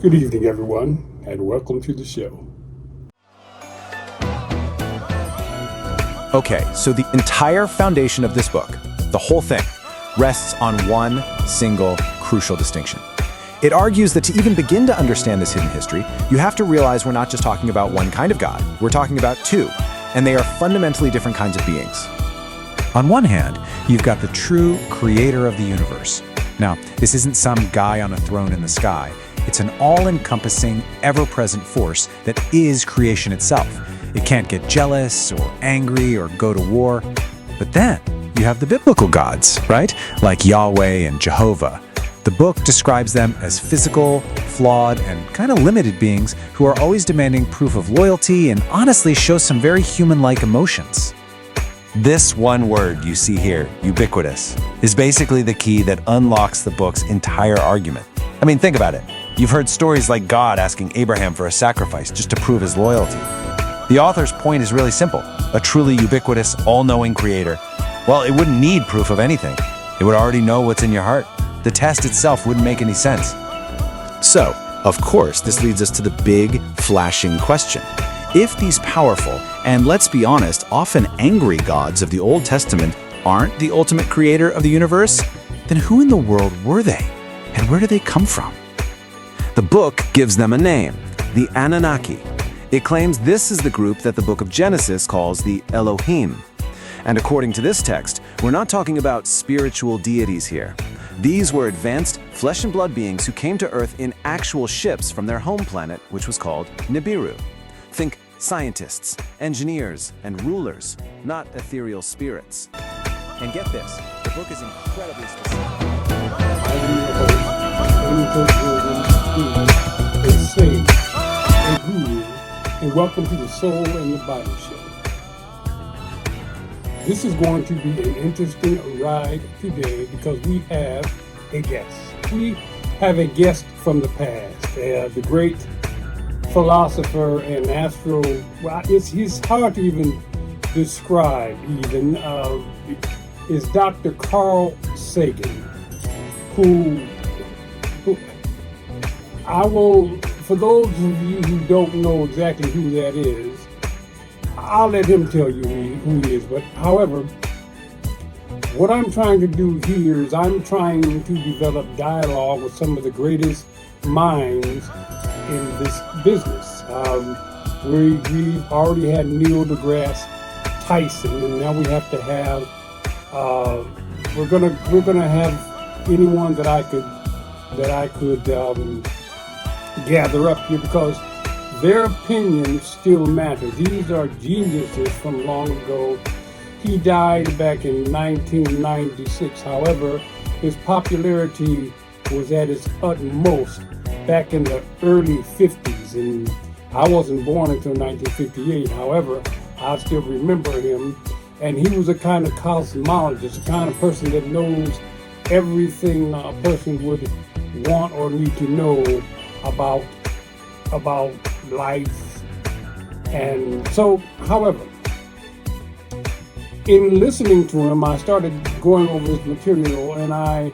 Good evening, everyone, and welcome to the show. Okay, so the entire foundation of this book, the whole thing, rests on one single crucial distinction. It argues that to even begin to understand this hidden history, you have to realize we're not just talking about one kind of God, we're talking about two, and they are fundamentally different kinds of beings. On one hand, you've got the true creator of the universe. Now, this isn't some guy on a throne in the sky. It's an all-encompassing, ever-present force that is creation itself. It can't get jealous or angry or go to war. But then you have the biblical gods, right? Like Yahweh and Jehovah. The book describes them as physical, flawed, and kind of limited beings who are always demanding proof of loyalty and honestly show some very human-like emotions. This one word you see here, ubiquitous, is basically the key that unlocks the book's entire argument. I mean, think about it. You've heard stories like God asking Abraham for a sacrifice just to prove his loyalty. The author's point is really simple. A truly ubiquitous, all-knowing creator, well, it wouldn't need proof of anything. It would already know what's in your heart. The test itself wouldn't make any sense. So, of course, this leads us to the big, flashing question. If these powerful, and let's be honest, often angry gods of the Old Testament aren't the ultimate creator of the universe, then who in the world were they? And where do they come from? The book gives them a name, the Anunnaki. It claims this is the group that the book of Genesis calls the Elohim. And according to this text, we're not talking about spiritual deities here. These were advanced flesh and blood beings who came to Earth in actual ships from their home planet, which was called Nibiru. Think scientists, engineers, and rulers, not ethereal spirits. And get this, the book is incredibly specific. And welcome to the Soul and the Body Show. This is going to be an interesting ride today because we have a guest. We have a guest from the past, the great philosopher and it's hard to even describe is Dr. Carl Sagan, who I will, for those of you who don't know exactly who that is, I'll let him tell you who he is. But however, what I'm trying to do here is I'm trying to develop dialogue with some of the greatest minds in this business. We've already had Neil deGrasse Tyson, and now we have to have we're gonna have anyone that I could gather up here because their opinions still matter. These are geniuses from long ago. He died back in 1996. However, his popularity was at its utmost back in the early 50s, and I wasn't born until 1958. However, I still remember him, and he was a kind of cosmologist, a kind of person that knows everything a person would want or need to know about life. And so, however, in listening to him, I started going over his material, and I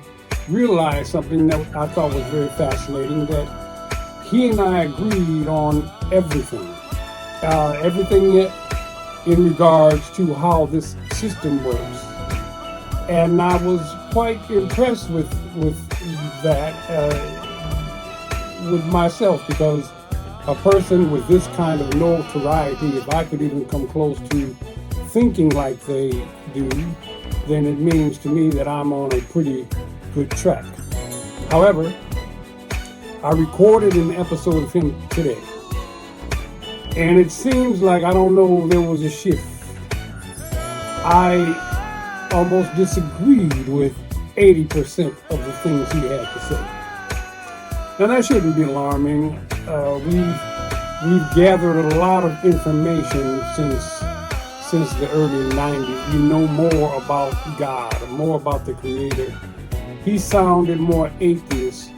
realized something that I thought was very fascinating, that he and I agreed on everything in regards to how this system works. And I was quite impressed with that, with myself, because a person with this kind of notoriety, if I could even come close to thinking like they do, then it means to me that I'm on a pretty good track. However, I recorded an episode of him today, and it seems like, I don't know, there was a shift. I almost disagreed with 80% of the things he had to say. Now that shouldn't be alarming. We've gathered a lot of information since the early 90s. We know more about God, more about the Creator. He sounded more atheist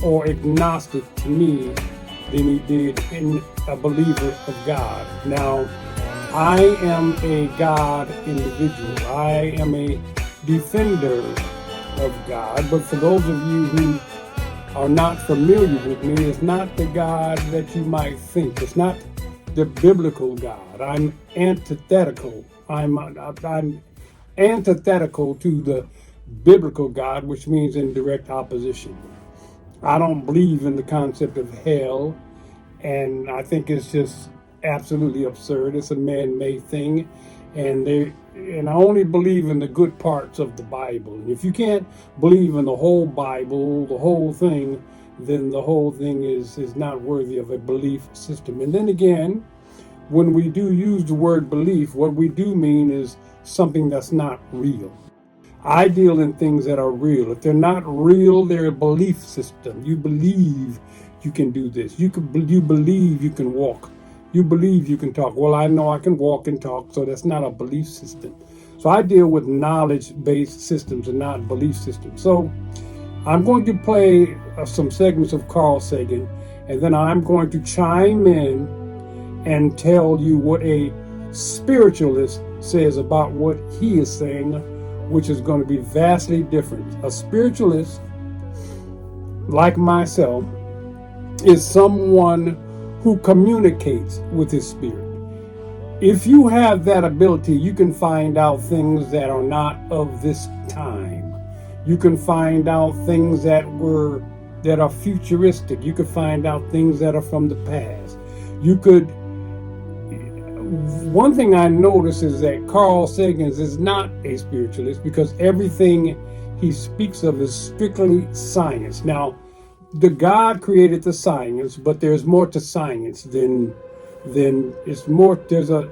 or agnostic to me than he did in a believer of God. Now, I am a God individual. I am a defender of God. But for those of you who are not familiar with me is not the God that you might think. It's not the biblical God. I'm antithetical. I'm antithetical to the biblical God, which means in direct opposition. I don't believe in the concept of hell, and I think it's just absolutely absurd. It's a man-made thing, and I only believe in the good parts of the Bible. And if you can't believe in the whole Bible, the whole thing, then the whole thing is not worthy of a belief system. And then again, when we do use the word belief, what we do mean is something that's not real. I deal in things that are real. If they're not real, they're a belief system. You believe you can do this. You believe you can walk. You believe you can talk. Well, I know I can walk and talk, so that's not a belief system. So I deal with knowledge-based systems and not belief systems. So I'm going to play some segments of Carl Sagan, and then I'm going to chime in and tell you what a spiritualist says about what he is saying, which is going to be vastly different. A spiritualist, like myself, is someone who communicates with his spirit. If you have that ability, you can find out things that are not of this time. You can find out things that are futuristic. You can find out things that are from the past. One thing I notice is that Carl Sagan is not a spiritualist because everything he speaks of is strictly science. Now, the God created the science, but there's more to science than it's more. There's a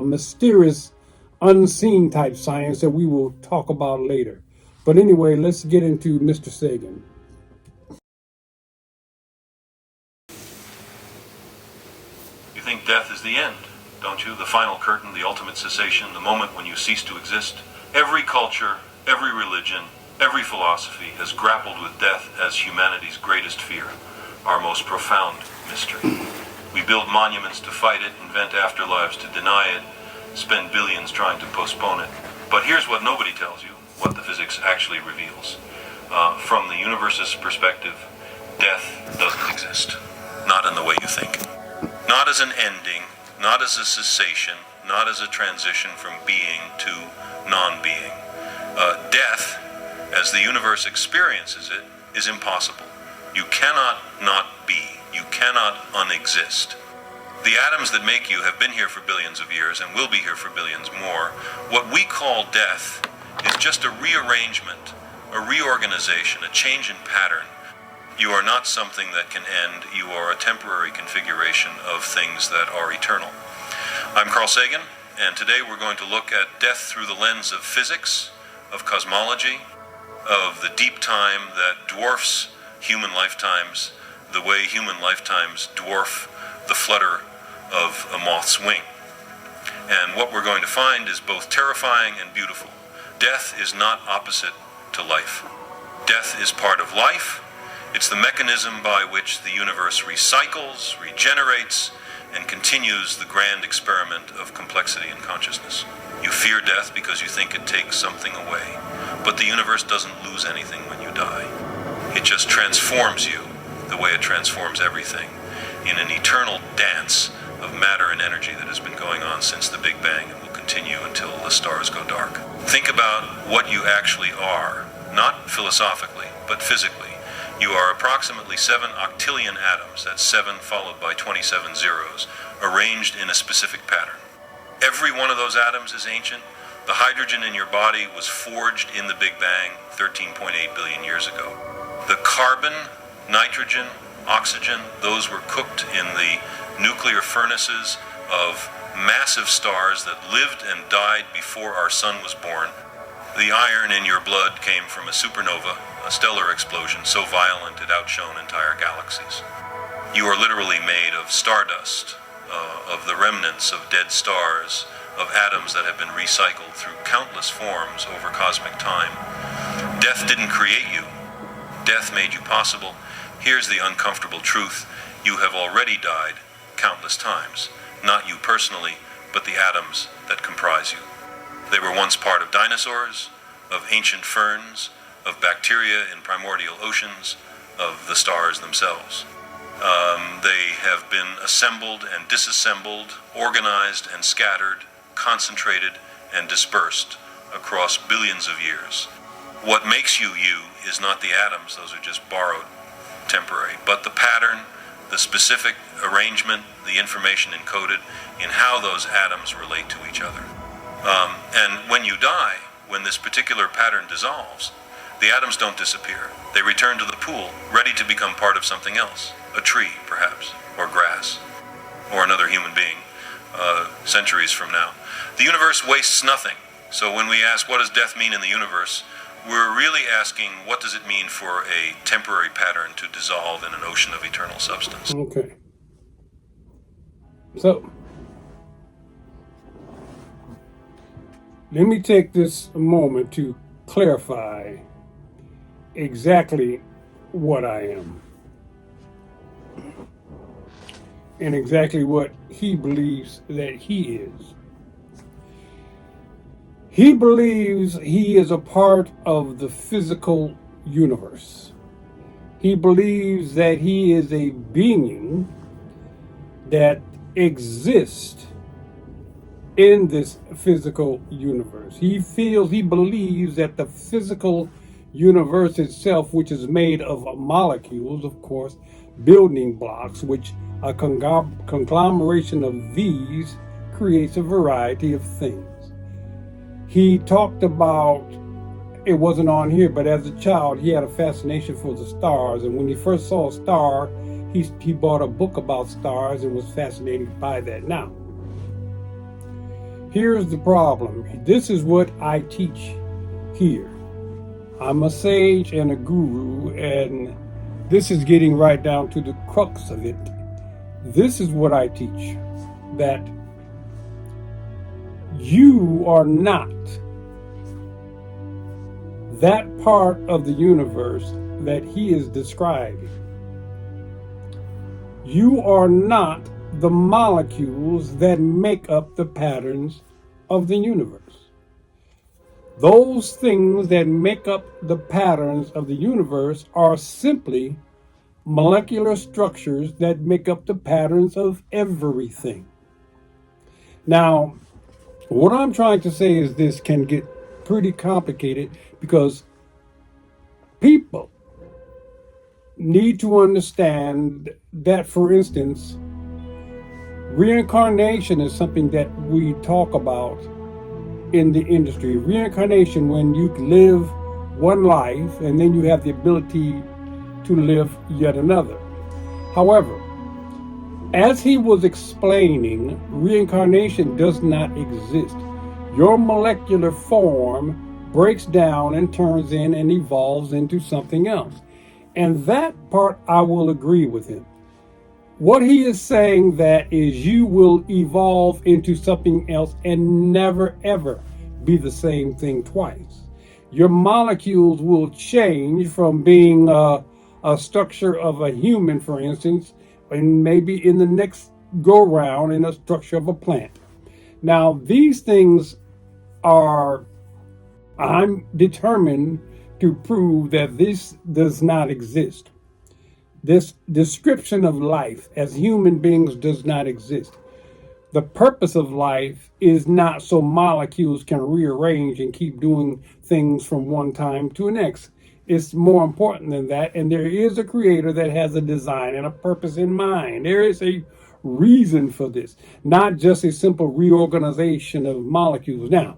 mysterious, unseen type science that we will talk about later. But anyway, let's get into Mr. Sagan. You think death is the end, don't you? The final curtain, the ultimate cessation, the moment when you cease to exist. Every culture, every religion, every philosophy has grappled with death as humanity's greatest fear, our most profound mystery. We build monuments to fight it, invent afterlives to deny it, spend billions trying to postpone it. But here's what nobody tells you, what the physics actually reveals. From the universe's perspective, death doesn't exist. Not in the way you think. Not as an ending, not as a cessation, not as a transition from being to non-being. Death, as the universe experiences it, is impossible. You cannot not be. You cannot unexist. The atoms that make you have been here for billions of years and will be here for billions more. What we call death is just a rearrangement, a reorganization, a change in pattern. You are not something that can end. You are a temporary configuration of things that are eternal. I'm Carl Sagan, and today we're going to look at death through the lens of physics, of cosmology, of the deep time that dwarfs human lifetimes, the way human lifetimes dwarf the flutter of a moth's wing. And what we're going to find is both terrifying and beautiful. Death is not opposite to life. Death is part of life. It's the mechanism by which the universe recycles, regenerates, and continues the grand experiment of complexity and consciousness. You fear death because you think it takes something away, but the universe doesn't lose anything when you die. It just transforms you the way it transforms everything in an eternal dance of matter and energy that has been going on since the Big Bang and will continue until the stars go dark. Think about what you actually are, not philosophically, but physically. You are approximately 7 octillion atoms, that's 7 followed by 27 zeros, arranged in a specific pattern. Every one of those atoms is ancient. The hydrogen in your body was forged in the Big Bang 13.8 billion years ago. The carbon, nitrogen, oxygen, those were cooked in the nuclear furnaces of massive stars that lived and died before our sun was born. The iron in your blood came from a supernova, a stellar explosion so violent it outshone entire galaxies. You are literally made of stardust, of the remnants of dead stars, of atoms that have been recycled through countless forms over cosmic time. Death didn't create you. Death made you possible. Here's the uncomfortable truth. You have already died countless times. Not you personally, but the atoms that comprise you. They were once part of dinosaurs, of ancient ferns, of bacteria in primordial oceans, of the stars themselves. They have been assembled and disassembled, organized and scattered, concentrated and dispersed across billions of years. What makes you is not the atoms, those are just borrowed, temporary, but the pattern, the specific arrangement, the information encoded in how those atoms relate to each other. And when you die, when this particular pattern dissolves, the atoms don't disappear. They return to the pool, ready to become part of something else, a tree, perhaps, or grass, or another human being, centuries from now. The universe wastes nothing. So when we ask, what does death mean in the universe, we're really asking, what does it mean for a temporary pattern to dissolve in an ocean of eternal substance? Okay. So, let me take this moment to clarify exactly what I am and exactly what he believes that he is. He believes he is a part of the physical universe. He believes that he is a being that exists in this physical universe. He believes that the physical universe itself, which is made of molecules, of course, building blocks, which a conglomeration of these creates a variety of things. He talked about, it wasn't on here, but as a child, he had a fascination for the stars. And when he first saw a star, he bought a book about stars and was fascinated by that. Now, here's the problem. This is what I teach here. I'm a sage and a guru, and this is getting right down to the crux of it. This is what I teach, that you are not that part of the universe that he is describing. You are not the molecules that make up the patterns of the universe. Those things that make up the patterns of the universe are simply molecular structures that make up the patterns of everything. Now, what I'm trying to say is this can get pretty complicated because people need to understand that, for instance, reincarnation is something that we talk about in the industry. Reincarnation, when you live one life and then you have the ability to live yet another. However, as he was explaining, reincarnation does not exist. Your molecular form breaks down and turns in and evolves into something else. And that part I will agree with him. What he is saying that is you will evolve into something else and never ever be the same thing twice. Your molecules will change from being a structure of a human, for instance, and maybe in the next go round in a structure of a plant. Now, these things I'm determined to prove that this does not exist. This description of life as human beings does not exist. The purpose of life is not so molecules can rearrange and keep doing things from one time to the next. It's more important than that. And there is a creator that has a design and a purpose in mind. There is a reason for this, not just a simple reorganization of molecules. Now,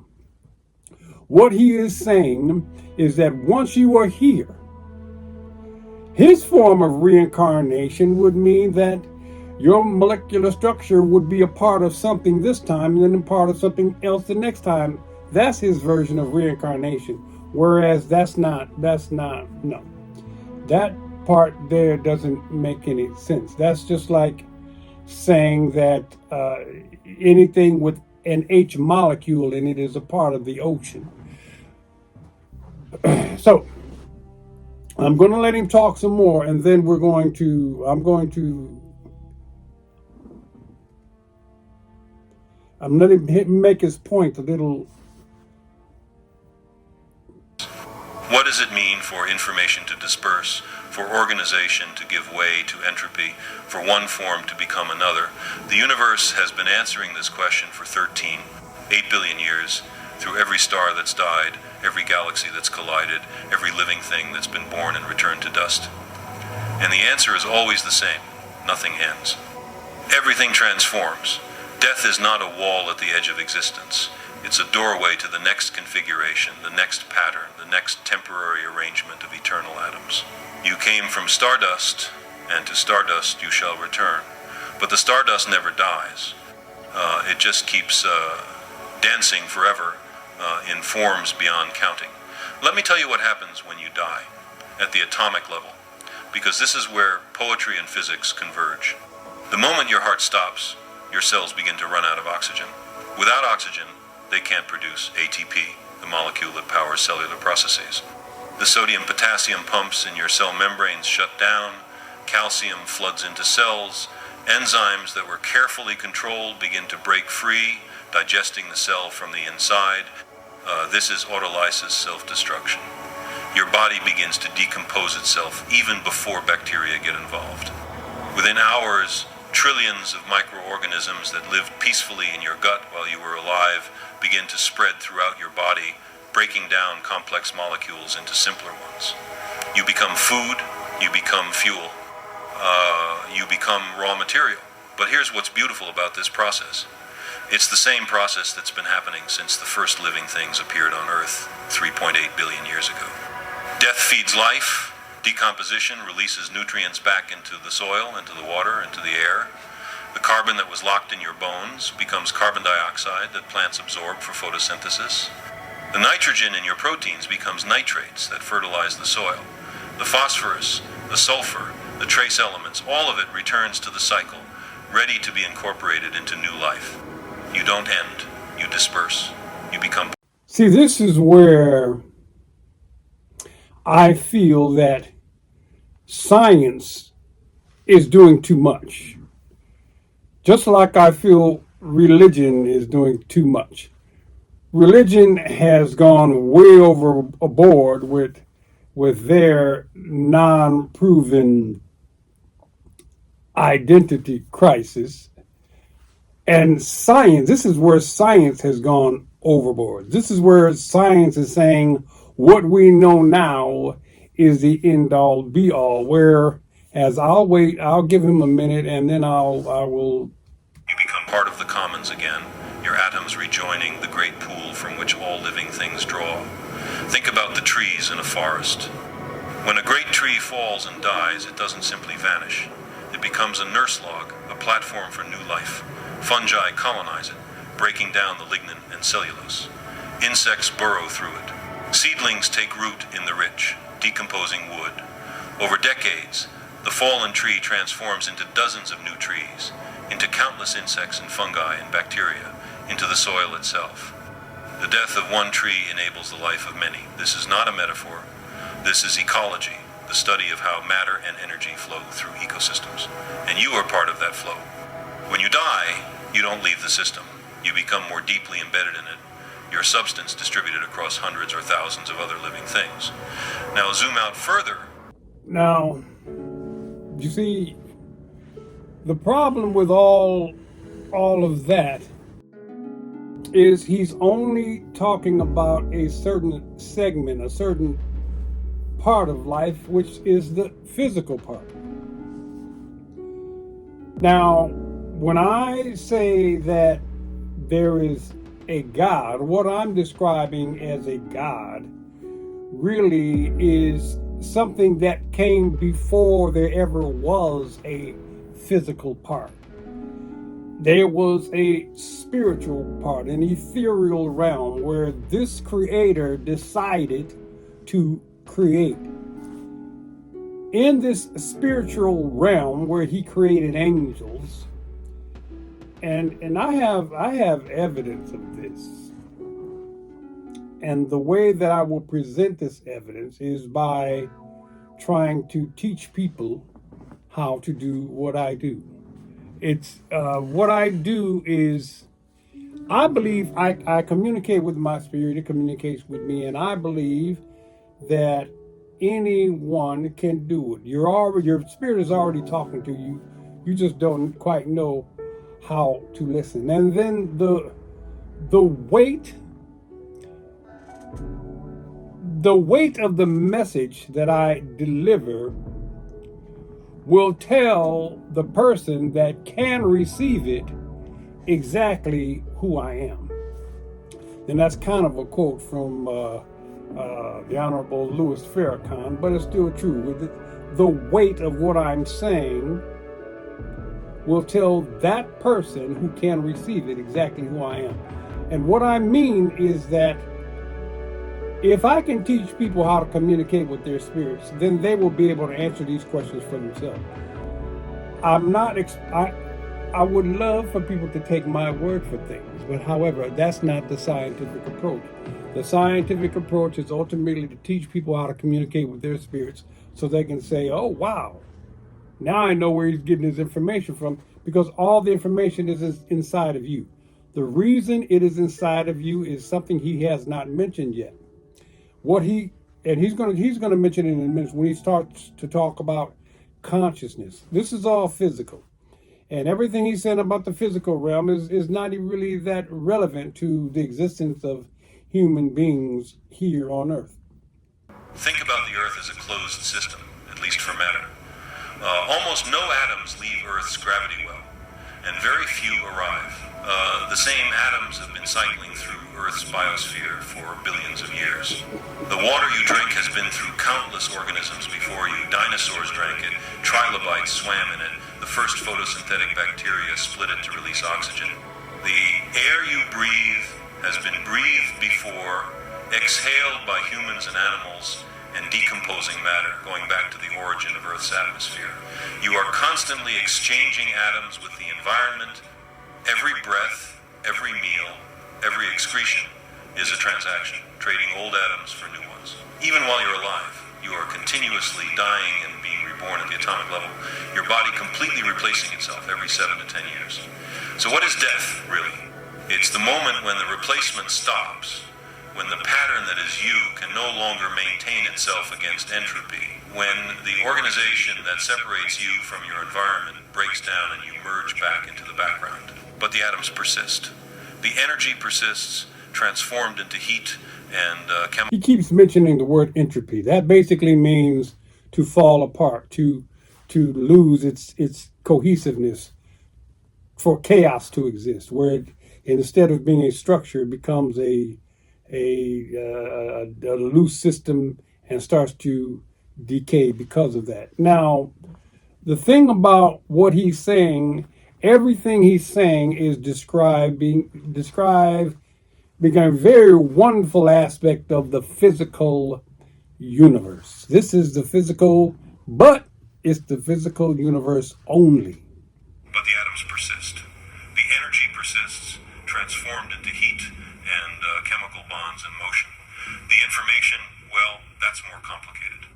what he is saying is that once you are here, his form of reincarnation would mean that your molecular structure would be a part of something this time and then a part of something else the next time. That's his version of reincarnation. Whereas that's not, no. That part there doesn't make any sense. That's just like saying that anything with an H molecule in it is a part of the ocean. So, I'm going to let him talk some more, and then I'm letting him make his point a little. What does it mean for information to disperse, for organization to give way to entropy, for one form to become another? The universe has been answering this question for 8 billion years, through every star that's died, every galaxy that's collided, every living thing that's been born and returned to dust. And the answer is always the same: nothing ends. Everything transforms. Death is not a wall at the edge of existence. It's a doorway to the next configuration, the next pattern, the next temporary arrangement of eternal atoms. You came from stardust, and to stardust you shall return. But the stardust never dies. It just keeps dancing forever in forms beyond counting. Let me tell you what happens when you die, at the atomic level, because this is where poetry and physics converge. The moment your heart stops, your cells begin to run out of oxygen. Without oxygen, they can't produce ATP, the molecule that powers cellular processes. The sodium-potassium pumps in your cell membranes shut down, calcium floods into cells, enzymes that were carefully controlled begin to break free, digesting the cell from the inside. This is autolysis, self-destruction. Your body begins to decompose itself even before bacteria get involved. Within hours, trillions of microorganisms that lived peacefully in your gut while you were alive begin to spread throughout your body, breaking down complex molecules into simpler ones. You become food, you become fuel, you become raw material. But here's what's beautiful about this process. It's the same process that's been happening since the first living things appeared on Earth 3.8 billion years ago. Death feeds life. Decomposition releases nutrients back into the soil, into the water, into the air. The carbon that was locked in your bones becomes carbon dioxide that plants absorb for photosynthesis. The nitrogen in your proteins becomes nitrates that fertilize the soil. The phosphorus, the sulfur, the trace elements, all of it returns to the cycle, ready to be incorporated into new life. You don't end, you disperse, you become... See, this is where I feel that science is doing too much. Just like I feel religion is doing too much. Religion has gone way overboard with their non-proven identity crisis. And science, this is where science has gone overboard. This is where science is saying what we know now is the end all be all. Whereas I'll give him a minute and then I will. You become part of the commons again, your atoms rejoining the great pool from which all living things draw. Think about the trees in a forest. When a great tree falls and dies, it doesn't simply vanish. It becomes a nurse log, a platform for new life. Fungi colonize it, breaking down the lignin and cellulose. Insects burrow through it. Seedlings take root in the rich, decomposing wood. Over decades, the fallen tree transforms into dozens of new trees, into countless insects and fungi and bacteria, into the soil itself. The death of one tree enables the life of many. This is not a metaphor. This is ecology, the study of how matter and energy flow through ecosystems. And you are part of that flow. When you die, you don't leave the system. You become more deeply embedded in it, your substance distributed across hundreds or thousands of other living things. Now zoom out further. Now, you see, the problem with all of that is he's only talking about a certain segment, a certain part of life, which is the physical part. Now, when I say that there is a God, what I'm describing as a God really is something that came before there ever was a physical part. There was a spiritual part, an ethereal realm where this creator decided to create. In this spiritual realm where he created angels, and I have evidence of this. And the way that I will present this evidence is by trying to teach people how to do what I do. It's what I do is I believe I communicate with my spirit, it communicates with me, and I believe that anyone can do it. Your spirit is already talking to you. You just don't quite know how to listen. And then the weight of the message that I deliver will tell the person that can receive it exactly who I am. And that's kind of a quote from the Honorable Louis Farrakhan, but it's still true. With it, the weight of what I'm saying will tell that person who can receive it exactly who I am. And what I mean is that if I can teach people how to communicate with their spirits, then they will be able to answer these questions for themselves. I would love for people to take my word for things, but however, that's not the scientific approach. The scientific approach is ultimately to teach people how to communicate with their spirits so they can say, oh, wow, now I know where he's getting his information from, because all the information is inside of you. The reason it is inside of you is something he has not mentioned yet. He's going to mention it in a minute when he starts to talk about consciousness. This is all physical. And everything he said about the physical realm is not really that relevant to the existence of human beings here on Earth. Think about the Earth as a closed system, at least for matter. Almost no atoms leave Earth's gravity well, and very few arrive. The same atoms have been cycling through Earth's biosphere for billions of years. The water you drink has been through countless organisms before you. Dinosaurs drank it, trilobites swam in it, the first photosynthetic bacteria split it to release oxygen. The air you breathe has been breathed before, exhaled by humans and animals, and decomposing matter, going back to the origin of Earth's atmosphere. You are constantly exchanging atoms with the environment. Every breath, every meal, every excretion is a transaction, trading old atoms for new ones. Even while you're alive, you are continuously dying and being reborn at the atomic level, your body completely replacing itself every 7 to 10 years. So what is death, really? It's the moment when the replacement stops, when the pattern that is you can no longer maintain itself against entropy, when the organization that separates you from your environment breaks down and you merge back into the background. But the atoms persist. The energy persists, transformed into heat and chemicals. He keeps mentioning the word entropy. That basically means to fall apart, to lose its cohesiveness, for chaos to exist, where instead of being a structure, it becomes a loose system and starts to decay because of that. Now, the thing about what he's saying, everything he's saying is describing a very wonderful aspect of the physical universe. This is the physical, but it's the physical universe only. But the atoms persist. The energy persists, transformed into heat and chemical bonds and motion. The information, well, that's more complicated.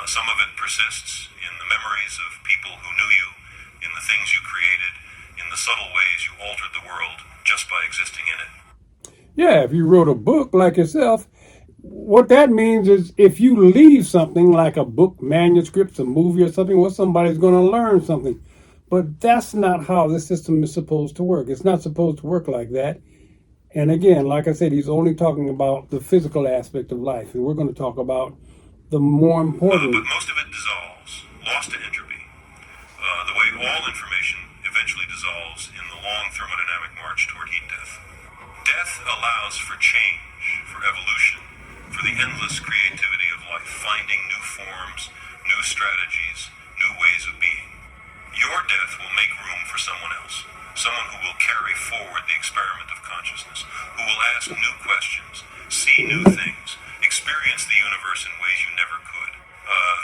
Some of it persists in the memories of people who knew you, in the things you created, in the subtle ways you altered the world just by existing in it. Yeah, if you wrote a book like yourself, what that means is if you leave something like a book, manuscripts, a movie or something, well, somebody's going to learn something. But that's not how the system is supposed to work. It's not supposed to work like that. And again, like I said, he's only talking about the physical aspect of life. And we're going to talk about the more important. But most of it dissolves, lost to entropy. The way all information eventually dissolves in the long thermodynamic march toward heat death. Death allows for change, for evolution, for the endless creativity of life, finding new forms, new strategies, new ways of being. Your death will make room for someone else, someone who will carry forward the experiment of consciousness, who will ask new questions, see new things, experience the universe in ways you never could.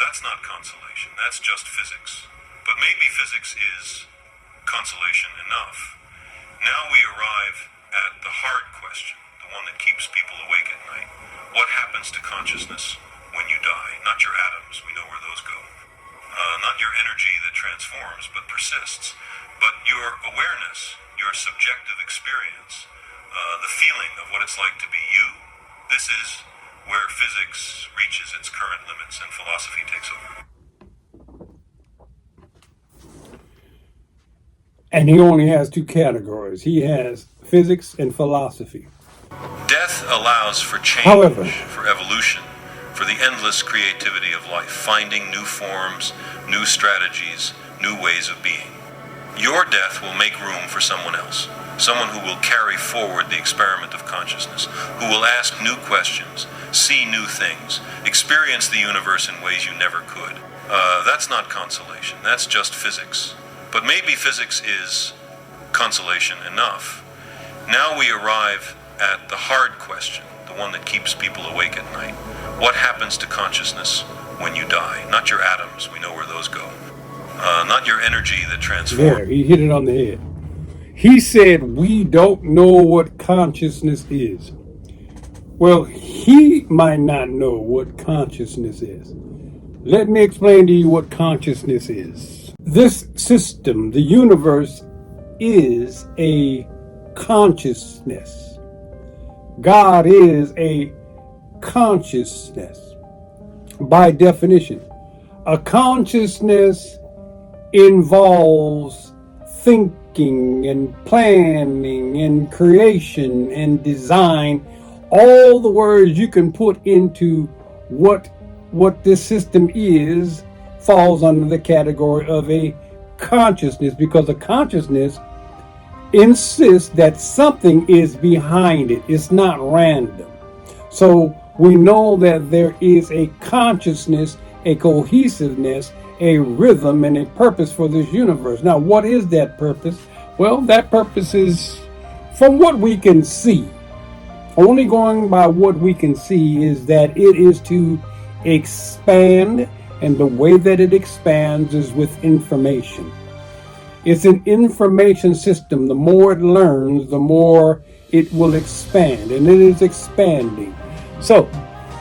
That's not consolation, that's just physics. But maybe physics is consolation enough. Now we arrive at the hard question, the one that keeps people awake at night. What happens to consciousness when you die? Not your atoms, we know where those go. Not your energy that transforms but persists, but your awareness, your subjective experience, the feeling of what it's like to be you. This is where physics reaches its current limits and philosophy takes over. And he only has two categories. He has physics and philosophy. Death allows for change, However, for evolution, for the endless creativity of life, finding new forms, new strategies, new ways of being. Your death will make room for someone else, someone who will carry forward the experiment of consciousness, who will ask new questions, see new things, experience the universe in ways you never could. That's not consolation, that's just physics. But maybe physics is consolation enough. Now we arrive at the hard question, the one that keeps people awake at night. What happens to consciousness when you die? Not your atoms, we know where those go. Not your energy that transforms. there, he hit it on the head. He said, we don't know what consciousness is. Well, he might not know what consciousness is. Let me explain to you what consciousness is. This system, the universe, is a consciousness. God is a consciousness. By definition, a consciousness involves thinking and planning and creation and design. All the words you can put into what this system is falls under the category of a consciousness, because a consciousness insists that something is behind it. It's not random. So we know that there is a consciousness, a cohesiveness, a rhythm, and a purpose for this universe. Now, what is that purpose? Well, that purpose is, from what we can see, only going by what we can see, is that it is to expand, and the way that it expands is with information. It's an information system. The more it learns, the more it will expand, and it is expanding. So,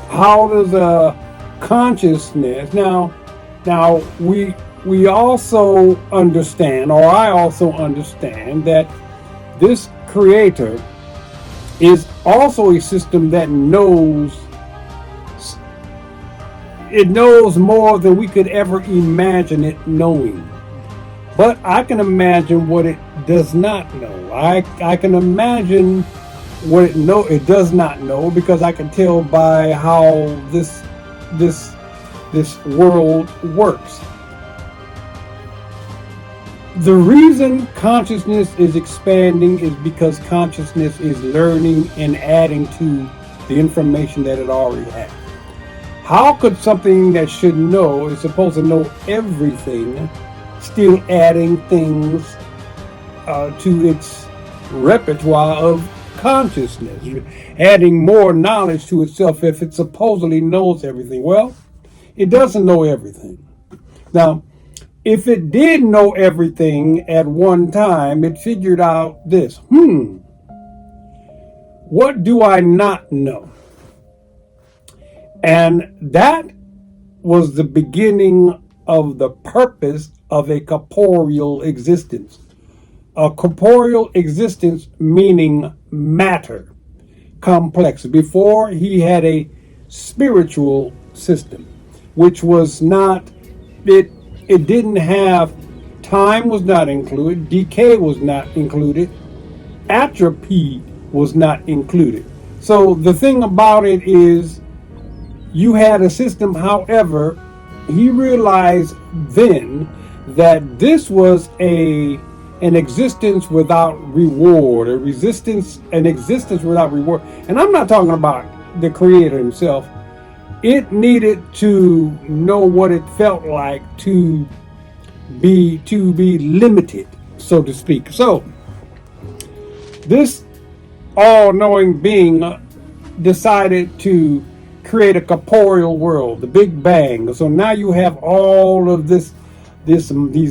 how does a consciousness now we also understand, or I also understand, that this creator is also a system that knows more than we could ever imagine it knowing. But I can imagine what it does not know. I can imagine what it does not know, because I can tell by how this world works. The reason consciousness is expanding is because consciousness is learning and adding to the information that it already has. How could something that should know, is supposed to know everything, still adding things to its repertoire of consciousness, adding more knowledge to itself if it supposedly knows everything? Well, it doesn't know everything. Now, if it did know everything at one time, it figured out this. What do I not know? And that was the beginning of the purpose of a corporeal existence. A corporeal existence meaning matter, complex. Before, he had a spiritual system, which was not, it didn't have, time was not included, decay was not included, atrophy was not included. So the thing about it is, you had a system. However, he realized then that this was an existence without reward, an existence without reward. And I'm not talking about the creator himself. It needed to know what it felt like to be limited, so to speak. So this all-knowing being decided to create a corporeal world, the Big Bang. So now you have all of these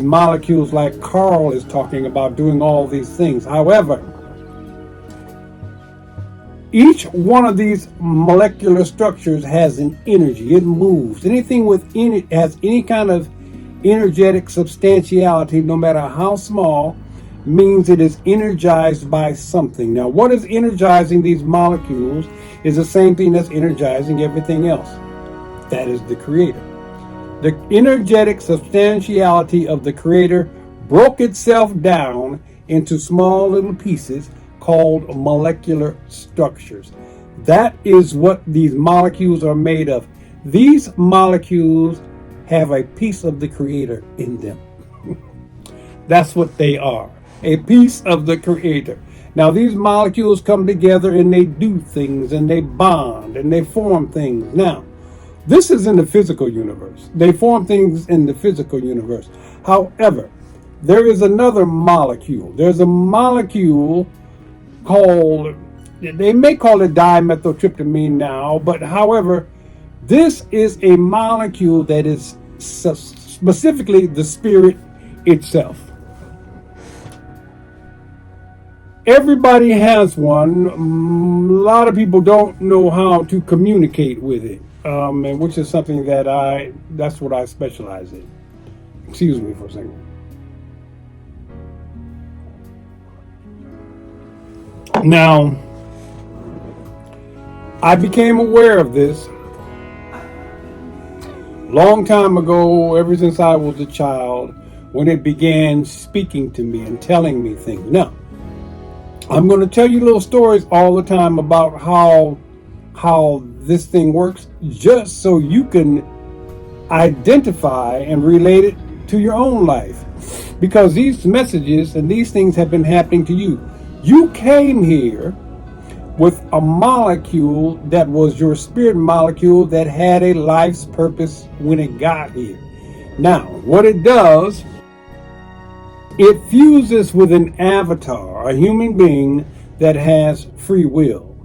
molecules, like Carl is talking about, doing all these things. However, each one of these molecular structures has an energy. It moves. Anything within it has any kind of energetic substantiality, no matter how small, means it is energized by something. Now, what is energizing these molecules is the same thing that's energizing everything else. That is the Creator. The energetic substantiality of the Creator broke itself down into small little pieces called molecular structures. That is what these molecules are made of. These molecules have a piece of the Creator in them. That's what they are, a piece of the Creator. Now, these molecules come together and they do things and they bond and they form things. Now, this is in the physical universe. They form things in the physical universe. However, there is another molecule. There's a molecule called, they may call it dimethyltryptamine now, but however, this is a molecule that is specifically the spirit itself. Everybody has one. A lot of people don't know how to communicate with it, and which is something that's what I specialize in. Excuse me for a second. Now, I became aware of this long time ago, ever since I was a child, when it began speaking to me and telling me things. Now, I'm going to tell you little stories all the time about how this thing works, just so you can identify and relate it to your own life. Because these messages and these things have been happening to you. You came here with a molecule that was your spirit molecule that had a life's purpose when it got here. Now, what it does, it fuses with an avatar, a human being that has free will.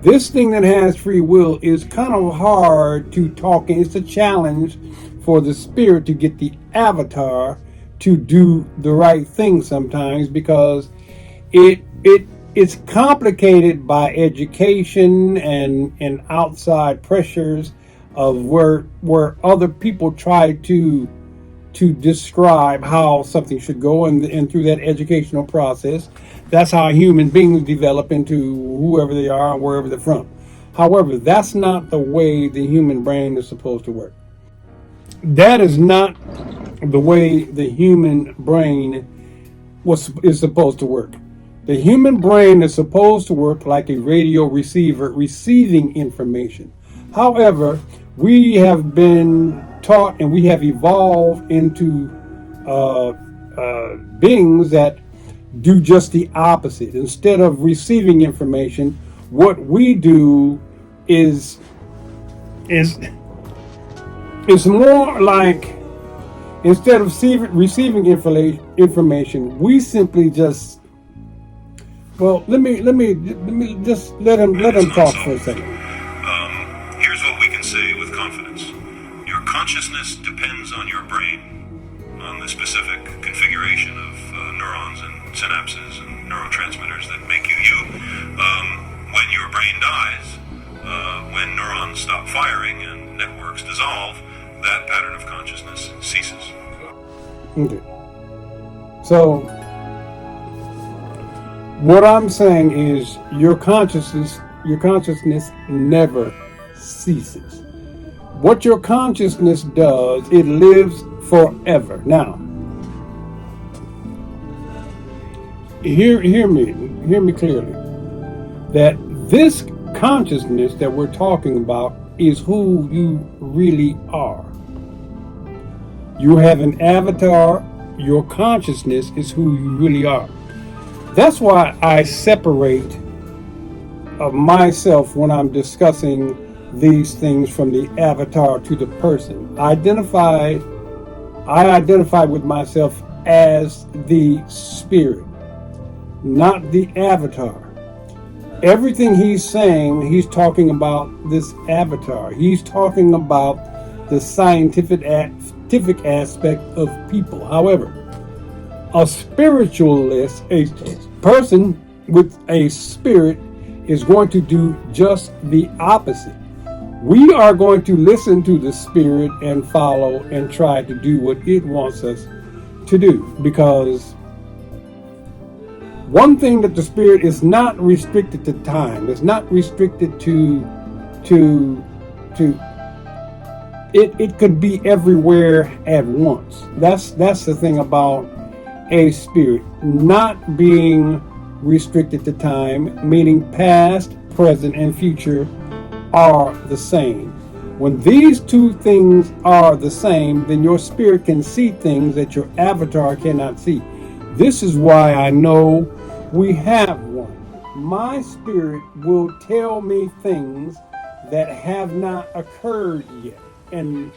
This thing that has free will is kind of hard to talk in. It's a challenge for the spirit to get the avatar to do the right thing sometimes, because it's complicated by education and outside pressures of where other people try to describe how something should go, and through that educational process, that's how human beings develop into whoever they are and wherever they're from. However, that's not the way the human brain is supposed to work. That is not the way the human brain is supposed to work. The human brain is supposed to work like a radio receiver, receiving information. However, we have been taught and we have evolved into beings that do just the opposite. Instead of receiving information, what we do is more like, instead of receiving information, we simply just, well, let me just let him talk for a second. Here's what we can say with confidence. Your consciousness depends on your brain, on the specific configuration of neurons and synapses and neurotransmitters that make you you. When your brain dies, when neurons stop firing and networks dissolve, that pattern of consciousness ceases. Okay. So, what I'm saying is your consciousness never ceases. What your consciousness does, it lives forever. Now, hear me clearly. That this consciousness that we're talking about is who you really are. You have an avatar. Your consciousness is who you really are. That's why I separate myself when I'm discussing these things from the avatar to the person. I identify with myself as the spirit, not the avatar. Everything he's saying, he's talking about this avatar. He's talking about the scientific aspect of people. However, a spiritualist, a person with a spirit, is going to do just the opposite. We are going to listen to the spirit and follow and try to do what it wants us to do, because One thing that the spirit is not restricted to time. It's not restricted to it could be everywhere at once. That's the thing about a spirit not being restricted to time, meaning past, present, and future are the same. When these two things are the same, then your spirit can see things that your avatar cannot see. This is why I know we have one. My spirit will tell me things that have not occurred yet, and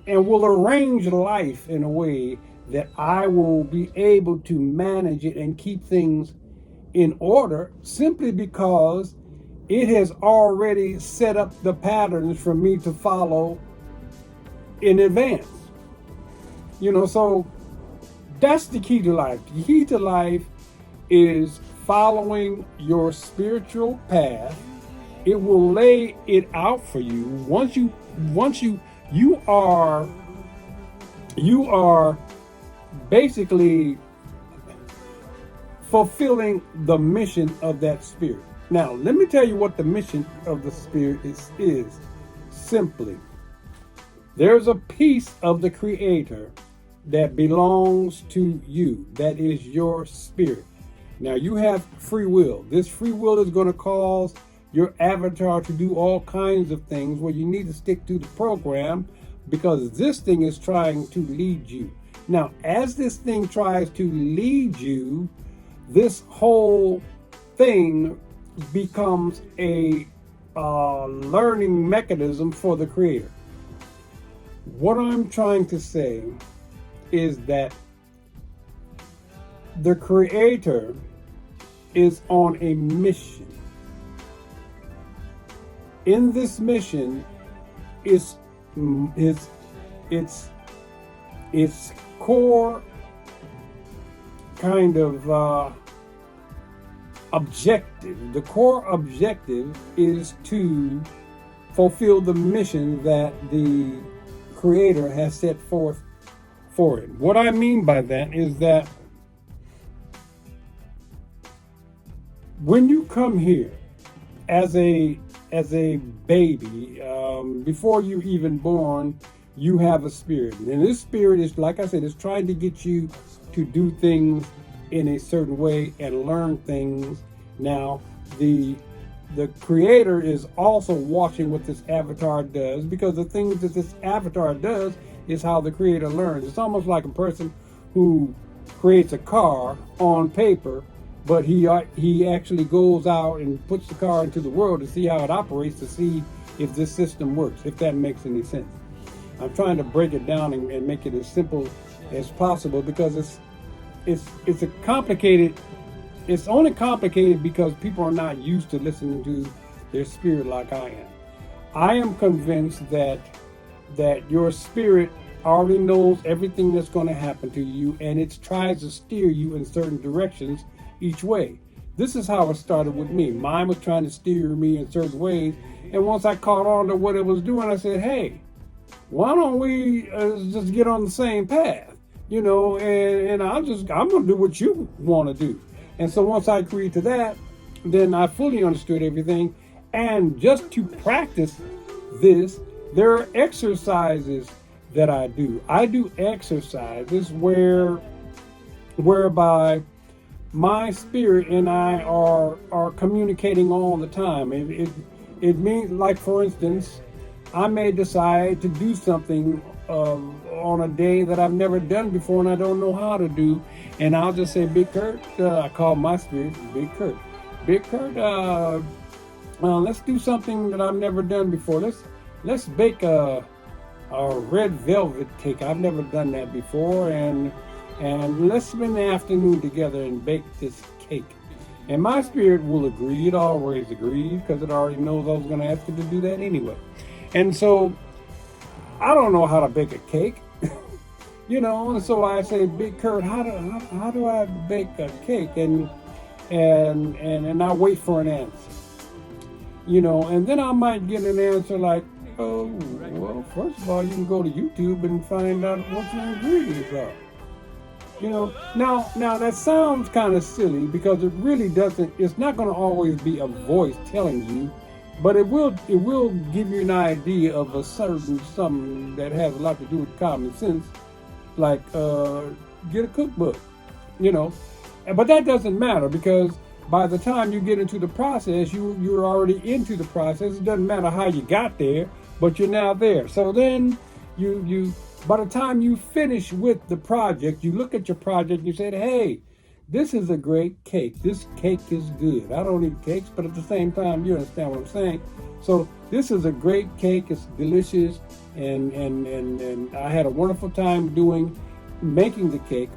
will arrange life in a way that I will be able to manage it and keep things in order, simply because it has already set up the patterns for me to follow in advance. So that's the key to life. The key to life is following your spiritual path. It will lay it out for you. Once you are basically fulfilling the mission of that spirit. Now, let me tell you what the mission of the spirit is. Simply, there's a piece of the Creator that belongs to you. That is your spirit. Now, you have free will. This free will is going to cause your avatar to do all kinds of things where you need to stick to the program, because this thing is trying to lead you. Now, as this thing tries to lead you, this whole thing becomes a learning mechanism for the Creator. What I'm trying to say is that the Creator is on a mission. In this mission is its core kind of objective. The core objective is to fulfill the mission that the Creator has set forth for it. What I mean by that is that when you come here as a baby, before you're even born, you have a spirit. And this spirit is, like I said, is trying to get you to do things in a certain way and learn things. Now, the Creator is also watching what this avatar does, because the things that this avatar does is how the Creator learns. It's almost like a person who creates a car on paper, but he actually goes out and puts the car into the world to see how it operates, to see if this system works, if that makes any sense. I'm trying to break it down and make it as simple as possible, because it's a complicated. It's only complicated because people are not used to listening to their spirit like I am. I am convinced that your spirit already knows everything that's going to happen to you, and it tries to steer you in certain directions each way. This is how it started with me. Mine was trying to steer me in certain ways, and once I caught on to what it was doing, I said, hey, why don't we just get on the same path, and I'm going to do what you want to do. And so once I agreed to that, then I fully understood everything. And just to practice this, there are exercises that I do. I do exercises whereby my spirit and I are communicating all the time. It means, like, for instance, I may decide to do something on a day that I've never done before and I don't know how to do, and I'll just say, Big Curt, I call my spirit Big Curt. Big Curt, let's do something that I've never done before. Let's bake a red velvet cake. I've never done that before, and let's spend the afternoon together and bake this cake. And my spirit will agree. It always agrees, because it already knows I was going to ask it to do that anyway. And so I don't know how to bake a cake, and so I say, Big Curt, how do I bake a cake? And I wait for an answer, and then I might get an answer like, oh, well, first of all, you can go to YouTube and find out what your ingredients are. Now that sounds kind of silly because it really doesn't. It's not going to always be a voice telling you, but it will give you an idea of a certain something that has a lot to do with common sense, like get a cookbook, you know. But that doesn't matter because by the time you get into the process, you're already into the process. It doesn't matter how you got there, but you're now there. So then you by the time you finish with the project, you look at your project, you say, hey, this is a great cake. This cake is good. I don't eat cakes, but at the same time, you understand what I'm saying. So this is a great cake. It's delicious, and I had a wonderful time making the cake,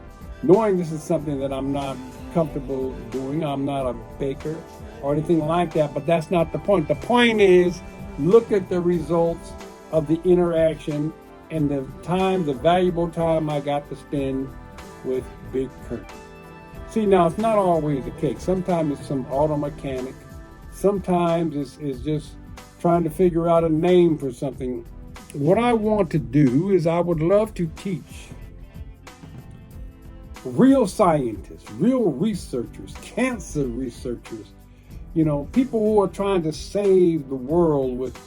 knowing this is something that I'm not comfortable doing. I'm not a baker or anything like that, but that's not the point. The point is, look at the results of the interaction and the valuable time I got to spend with Big Curt. See, now it's not always a cake. Sometimes it's some auto mechanic. Sometimes it's just trying to figure out a name for something. What I want to do is I would love to teach real scientists, real researchers, cancer researchers, people who are trying to save the world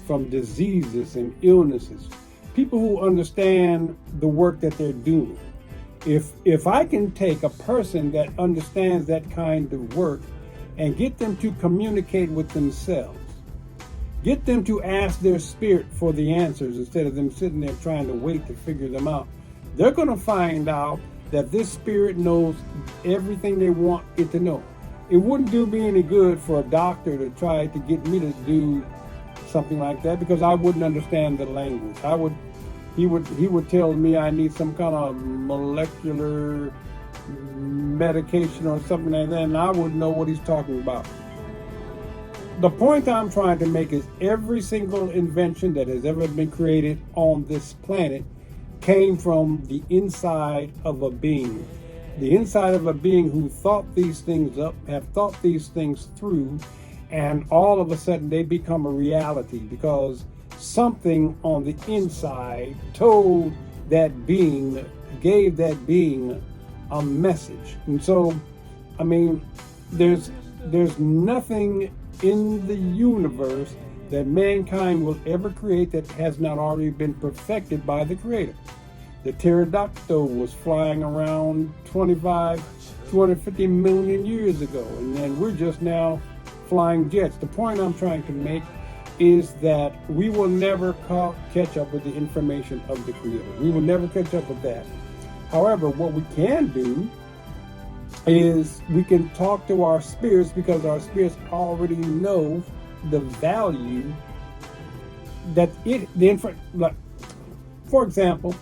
from diseases and illnesses, people who understand the work that they're doing. If I can take a person that understands that kind of work and get them to communicate with themselves, get them to ask their spirit for the answers instead of them sitting there trying to wait to figure them out, they're going to find out that this spirit knows everything they want it to know. It wouldn't do me any good for a doctor to try to get me to do something like that because I wouldn't understand the language. He would tell me I need some kind of molecular medication or something like that, and I wouldn't know what he's talking about. The point I'm trying to make is every single invention that has ever been created on this planet came from the inside of a being. The inside of a being who thought these things up, have thought these things through, and all of a sudden they become a reality because something on the inside told that being, gave that being a message. And so, there's nothing in the universe that mankind will ever create that has not already been perfected by the Creator. The pterodactyl was flying around 250 million years ago, and then we're just now flying jets. The point I'm trying to make is that we will never catch up with the information of the Creator. We will never catch up with that. However, what we can do is we can talk to our spirits because our spirits already know the value that for example,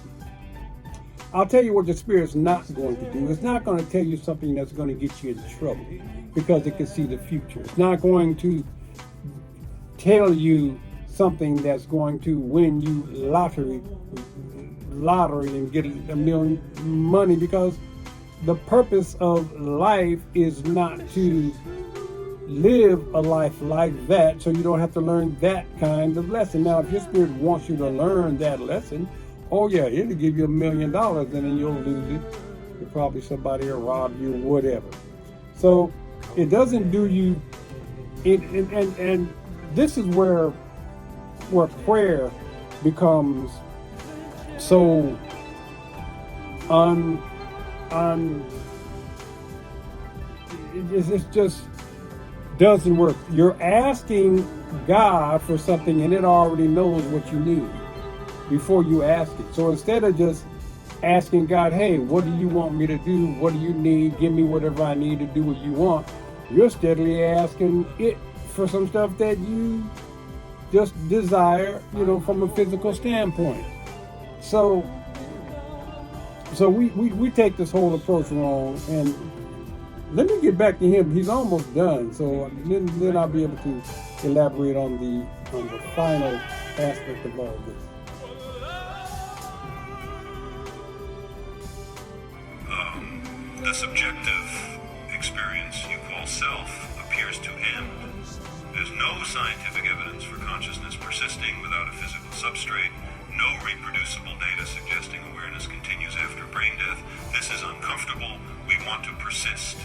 I'll tell you what the spirit's not going to do. It's not going to tell you something that's going to get you in trouble because it can see the future. It's not going to tell you something that's going to win you lottery and get $1 million money because the purpose of life is not to live a life like that so you don't have to learn that kind of lesson. Now, if your spirit wants you to learn that lesson, oh yeah, it'll give you $1 million and then you'll lose it. Probably somebody will rob you, whatever. So it doesn't do you, and this is where prayer becomes so it just doesn't work. You're asking God for something and it already knows what you need before you ask it. So instead of just asking God, hey, what do you want me to do? What do you need? Give me whatever I need to do what you want. You're steadily asking it for some stuff that you just desire, from a physical standpoint. So we take this whole approach wrong. And let me get back to him. He's almost done. So then I'll be able to elaborate on the final aspect of all this. The subjective experience you call self appears to end. There's no scientific evidence for consciousness persisting without a physical substrate, No reproducible data suggesting awareness continues after brain death. This is uncomfortable. We want to persist.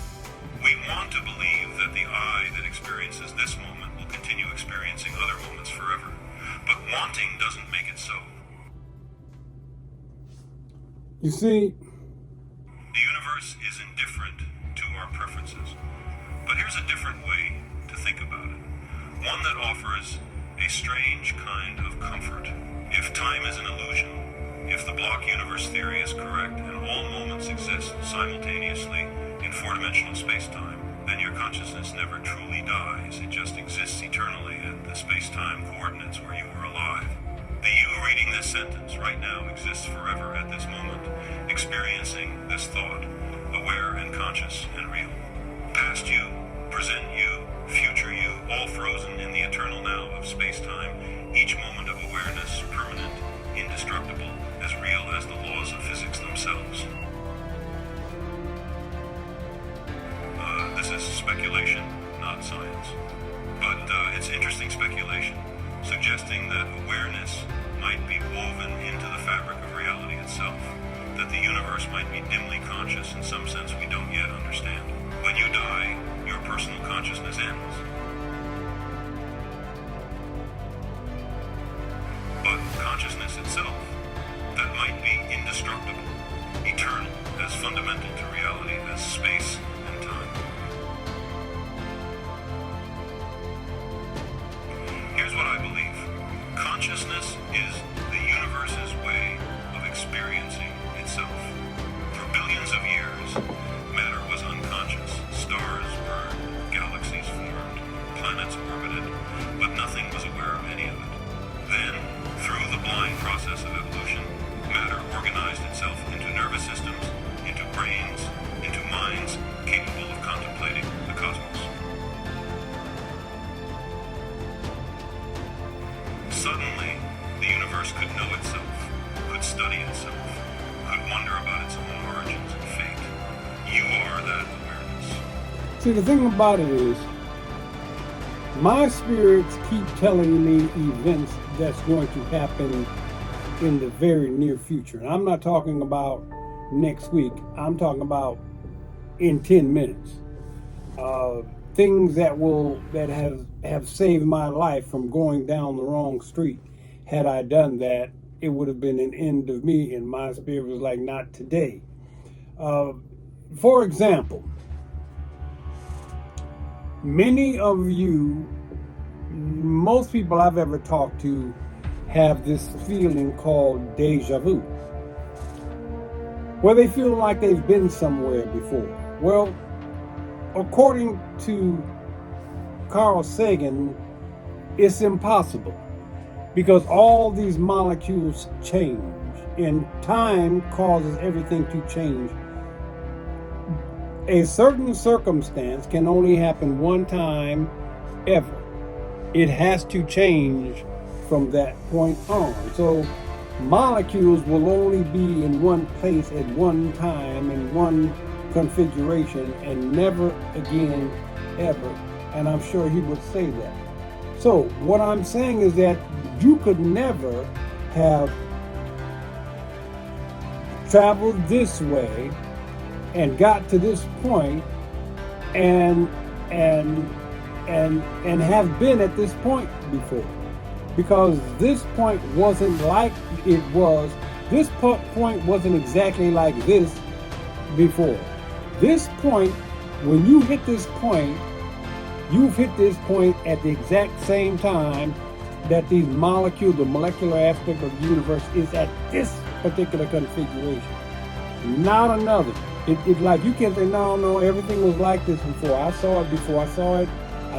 We want to believe that the I that experiences this moment will continue experiencing other moments forever. But wanting doesn't make it so. You see, The universe is indifferent to our preferences. But here's a different way to think about it. One that offers a strange kind of comfort. If time is an illusion, if the block universe theory is correct and all moments exist simultaneously in four-dimensional space-time, then your consciousness never truly dies. It just exists eternally at the space-time coordinates where you were alive. The you reading this sentence right now exists forever at this moment, experiencing this thought, aware and conscious and real. Past you, present you, future you, all frozen in the eternal now of space-time, each moment of awareness, permanent, indestructible, as real as the laws of physics themselves. This is speculation, not science. But it's interesting speculation, suggesting that awareness might be woven into the fabric of reality itself, that the universe might be dimly conscious in some sense we don't yet understand. When you die, your personal consciousness ends. But consciousness itself, that might be indestructible, eternal, as fundamental to reality as space and time. Here's what I believe. Consciousness is the universe's way of experiencing itself. For billions of years, matter was unconscious. Stars burned, galaxies formed, planets orbited, but nothing was aware of any of it. Then, through the blind process of evolution, matter organized itself into nervous systems, into brains, into minds capable of contemplating the cosmos. Suddenly, the universe could know itself, could study itself, could wonder about its own origins and fate. You are that awareness. see, the thing about it is, my spirits keep telling me events that's going to happen in the very near future. And I'm not talking about next week. I'm talking about in 10 minutes. Things that have saved my life from going down the wrong street. Had I done that, it would have been an end of me. And my spirit was like, not today. For example, many of you, most people I've ever talked to, have this feeling called deja vu, where they feel like they've been somewhere before. Well, according to Carl Sagan, it's impossible because all these molecules change and time causes everything to change. A certain circumstance can only happen one time ever. It has to change from that point on. So molecules will only be in one place at one time in one configuration and never again ever. And I'm sure he would say that. So what I'm saying is that you could never have traveled this way and got to this point and have been at this point before, because this point wasn't like it was. This point wasn't exactly like this before. This point, when you hit this point, you've hit this point at the exact same time that these molecules, the molecular aspect of the universe, is at this particular configuration, not another. It's like you can't say, no, everything was like this before. I saw it before. I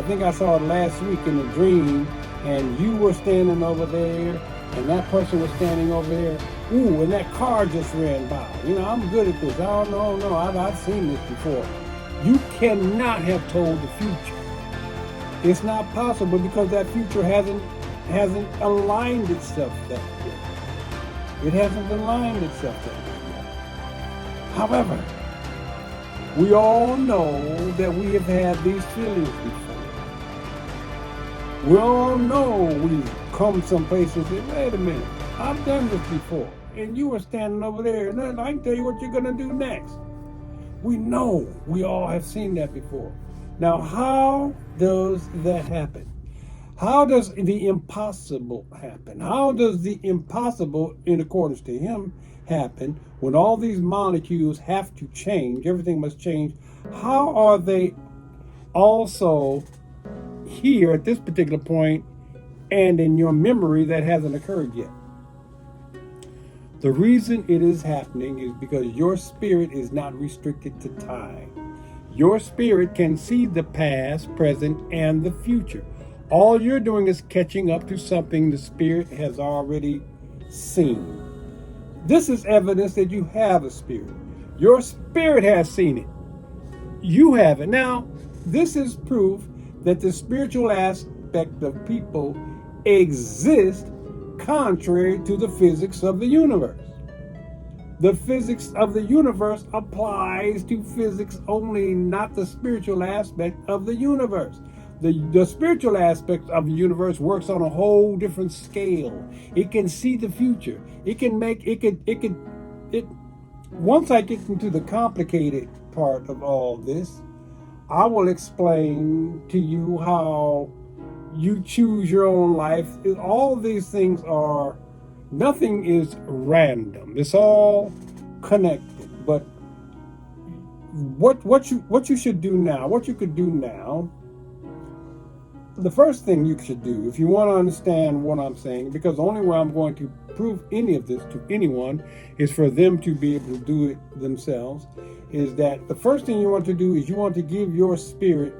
think I saw it last week in a dream, and you were standing over there, and that person was standing over there. Ooh, and that car just ran by. I'm good at this. Oh, no, I've seen this before. You cannot have told the future. It's not possible because that future hasn't aligned itself that way. It hasn't aligned itself that way. However, we all know that we have had these feelings before. We all know we've come someplace and said, wait a minute, I've done this before. And you were standing over there, and then I can tell you what you're going to do next. We know, we all have seen that before. Now, how does that happen? How does the impossible happen? How does the impossible, in accordance to him, happen when all these molecules have to change? Everything must change. How are they also here at this particular point and in your memory that hasn't occurred yet? The reason it is happening is because your spirit is not restricted to time. Your spirit can see the past, present, and the future. All you're doing is catching up to something the spirit has already seen. This is evidence that you have a spirit. Your spirit has seen it. You haven't. Now, this is proof that the spiritual aspect of people exists contrary to the physics of the universe. The physics of the universe applies to physics only, not the spiritual aspect of the universe. The spiritual aspect of the universe works on a whole different scale. It can see the future. Once I get into the complicated part of all this, I will explain to you how you choose your own life. All these things are, nothing is random. It's all connected. But what you should do now, what you could do now, the first thing you should do, if you want to understand what I'm saying, because the only way I'm going to prove any of this to anyone is for them to be able to do it themselves, is that the first thing you want to do is you want to give your spirit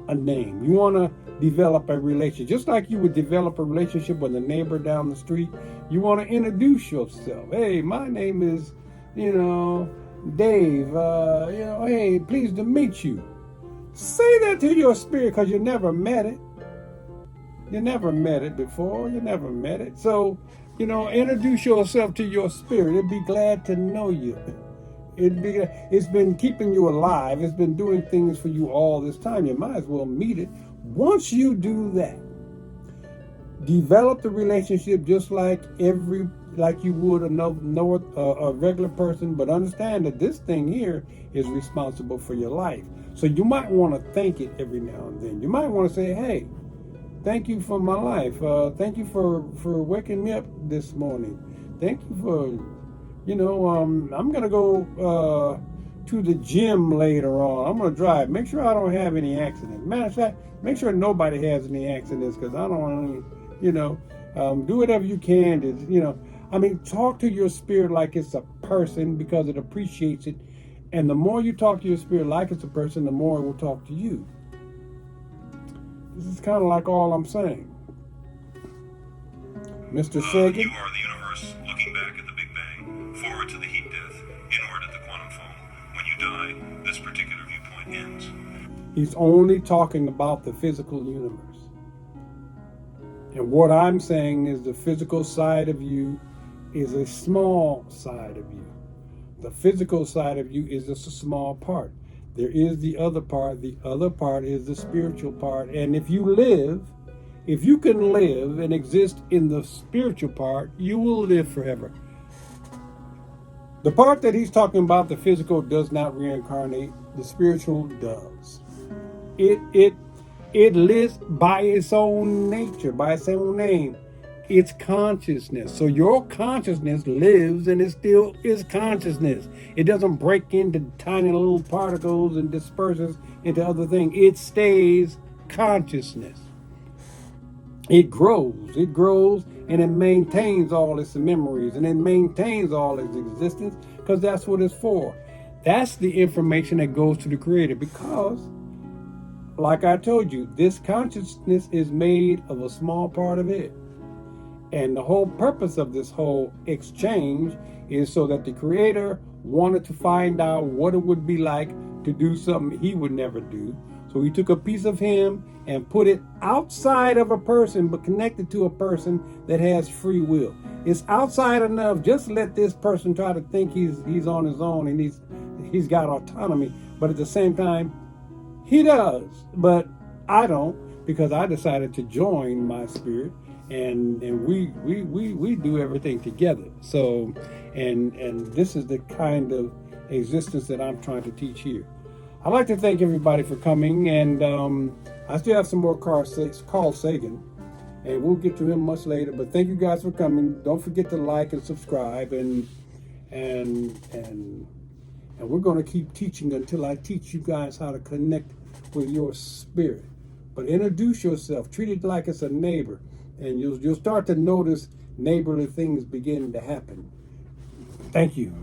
a name. You want to develop a relationship. Just like you would develop a relationship with a neighbor down the street, you want to introduce yourself. Hey, my name is, Dave. Hey, pleased to meet you. Say that to your spirit because you never met it. You never met it before. You never met it. So, introduce yourself to your spirit. It'd be glad to know you. It's been keeping you alive. It's been doing things for you all this time. You might as well meet it. Once you do that, develop the relationship just like you would a regular person, but understand that this thing here is responsible for your life. So you might want to thank it every now and then. You might want to say, hey, thank you for my life. Thank you for waking me up this morning. Thank you for, I'm going to go to the gym later on. I'm going to drive. Make sure I don't have any accidents. Matter of fact, make sure nobody has any accidents because I don't want to, do whatever you can to, talk to your spirit like it's a person because it appreciates it. And the more you talk to your spirit like it's a person, the more it will talk to you. This is kind of like all I'm saying. Mr. Sagan. You are the universe looking back at the Big Bang, forward to the heat death, inward at the quantum foam. When you die, this particular viewpoint ends. He's only talking about the physical universe. And what I'm saying is the physical side of you is a small side of you. The physical side of you is just a small part. There is the other part. The other part is the spiritual part. And if you can live and exist in the spiritual part, you will live forever. The part that he's talking about, the physical, does not reincarnate. The spiritual does. It lives by its own nature, by its own name. It's consciousness. So your consciousness lives and it still is consciousness. It doesn't break into tiny little particles and disperses into other things. It stays consciousness. It grows and it maintains all its memories and it maintains all its existence because that's what it's for. That's the information that goes to the creator because, like I told you, this consciousness is made of a small part of it. And the whole purpose of this whole exchange is so that the creator wanted to find out what it would be like to do something he would never do. So he took a piece of him and put it outside of a person, but connected to a person that has free will. It's outside enough. Just let this person try to think he's on his own and he's got autonomy. But at the same time, he does. But I don't, because I decided to join my spirit and we do everything together. So, and this is the kind of existence that I'm trying to teach here. I'd like to thank everybody for coming, and I still have some more calls SAGAN, and we'll get to him much later. But thank you guys for coming. Don't forget to like and subscribe, and we're going to keep teaching until I teach you guys how to connect with your spirit. But introduce yourself, treat it like it's a neighbor, and you'll start to notice neighborly things begin to happen. Thank you.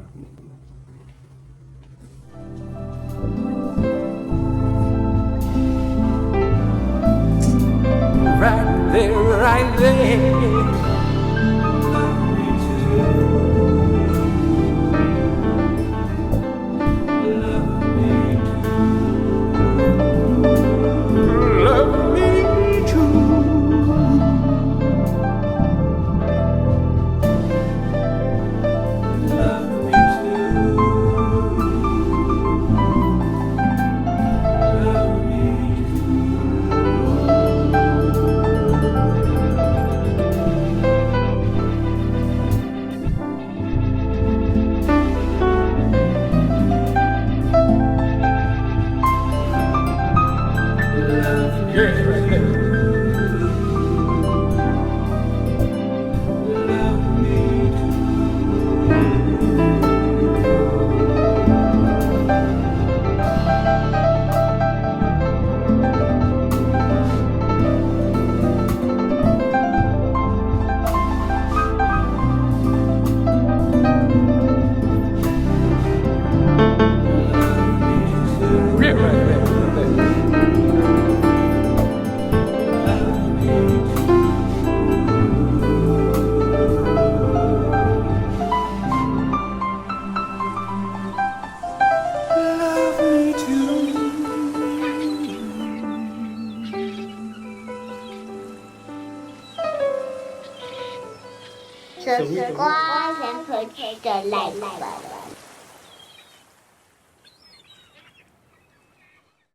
Right there, right there. Love me too. Subscribe and push the like button.